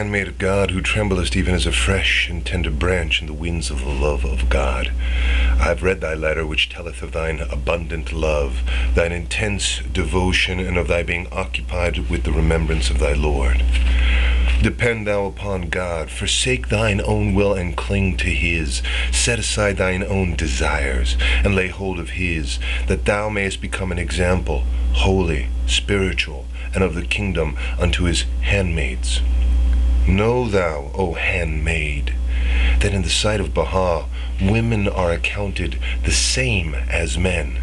handmaid of God, who tremblest even as a fresh and tender branch in the winds of the love of God. I have read thy letter, which telleth of thine abundant love, thine intense devotion, and of thy being occupied with the remembrance of thy Lord. Depend thou upon God, forsake thine own will and cling to his. Set aside thine own desires and lay hold of his, that thou mayest become an example, holy, spiritual, and of the kingdom unto his handmaids. Know thou, O handmaid, that in the sight of Baha, women are accounted the same as men,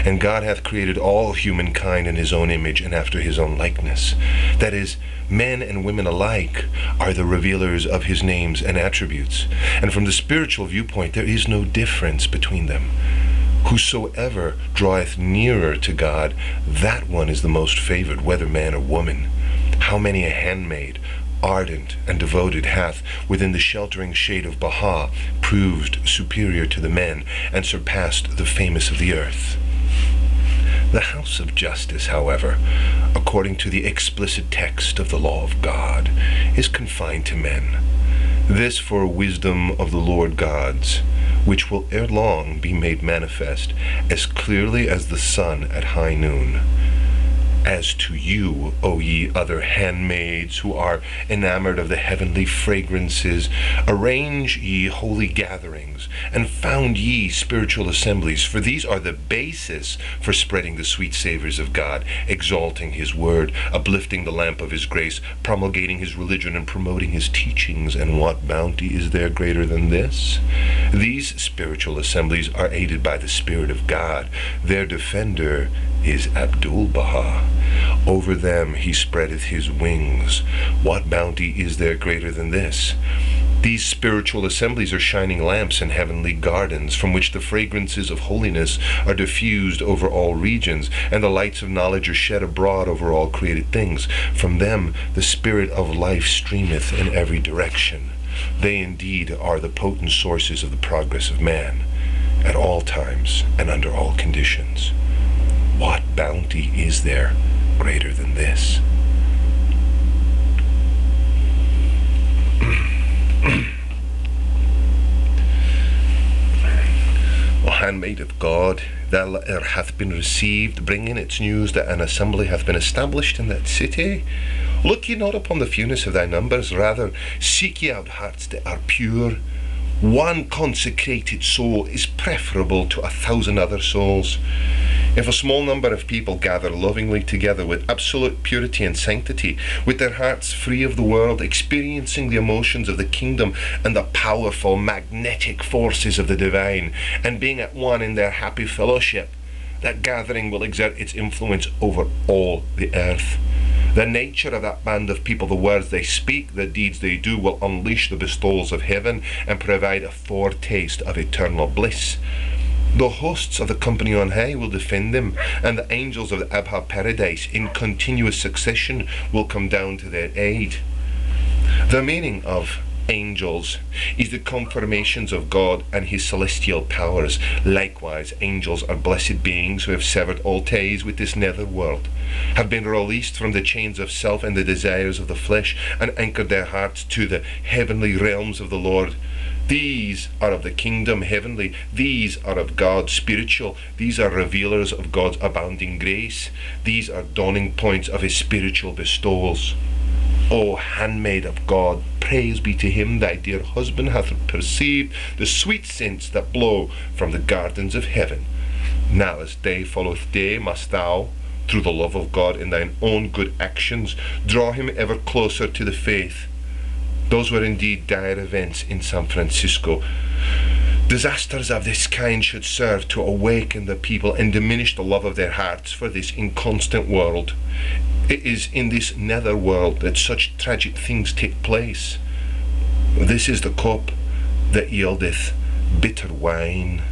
and God hath created all humankind in his own image and after his own likeness. That is, men and women alike are the revealers of his names and attributes, and from the spiritual viewpoint there is no difference between them. Whosoever draweth nearer to God, that one is the most favored, whether man or woman. How many a handmaid, ardent and devoted, hath, within the sheltering shade of Baha, proved superior to the men, and surpassed the famous of the earth. The house of justice, however, according to the explicit text of the law of God, is confined to men. This for wisdom of the Lord God's, which will ere long be made manifest as clearly as the sun at high noon. As to you, O ye other handmaids, who are enamored of the heavenly fragrances, arrange ye holy gatherings, and found ye spiritual assemblies, for these are the basis for spreading the sweet savors of God, exalting his word, uplifting the lamp of his grace, promulgating his religion, and promoting his teachings. And what bounty is there greater than this? These spiritual assemblies are aided by the Spirit of God. Their defender is Abdul-Baha. Over them he spreadeth his wings. What bounty is there greater than this? These spiritual assemblies are shining lamps in heavenly gardens, from which the fragrances of holiness are diffused over all regions, and the lights of knowledge are shed abroad over all created things. From them the spirit of life streameth in every direction. They indeed are the potent sources of the progress of man, at all times and under all conditions. What bounty is there greater than this? O handmaid of God, that letter hath been received, bringing its news that an assembly hath been established in that city. Look ye not upon the fewness of thy numbers, rather seek ye out hearts that are pure. One consecrated soul is preferable to 1,000 other souls. If a small number of people gather lovingly together with absolute purity and sanctity, with their hearts free of the world, experiencing the emotions of the kingdom and the powerful magnetic forces of the divine, and being at one in their happy fellowship, that gathering will exert its influence over all the earth. The nature of that band of people, the words they speak, the deeds they do, will unleash the bestowals of heaven and provide a foretaste of eternal bliss. The hosts of the company on high will defend them, and the angels of the Abha paradise in continuous succession will come down to their aid. The meaning of angels is the confirmations of God and his celestial powers. Likewise, angels are blessed beings who have severed all ties with this nether world, have been released from the chains of self and the desires of the flesh, and anchored their hearts to the heavenly realms of the Lord. These are of the kingdom heavenly, these are of God spiritual, these are revealers of God's abounding grace, these are dawning points of his spiritual bestowals. O handmaid of God, praise be to him, thy dear husband hath perceived the sweet scents that blow from the gardens of heaven. Now as day followeth day, must thou, through the love of God in thine own good actions, draw him ever closer to the faith. Those were indeed dire events in San Francisco. Disasters of this kind should serve to awaken the people and diminish the love of their hearts for this inconstant world. It is in this nether world that such tragic things take place. This is the cup that yieldeth bitter wine.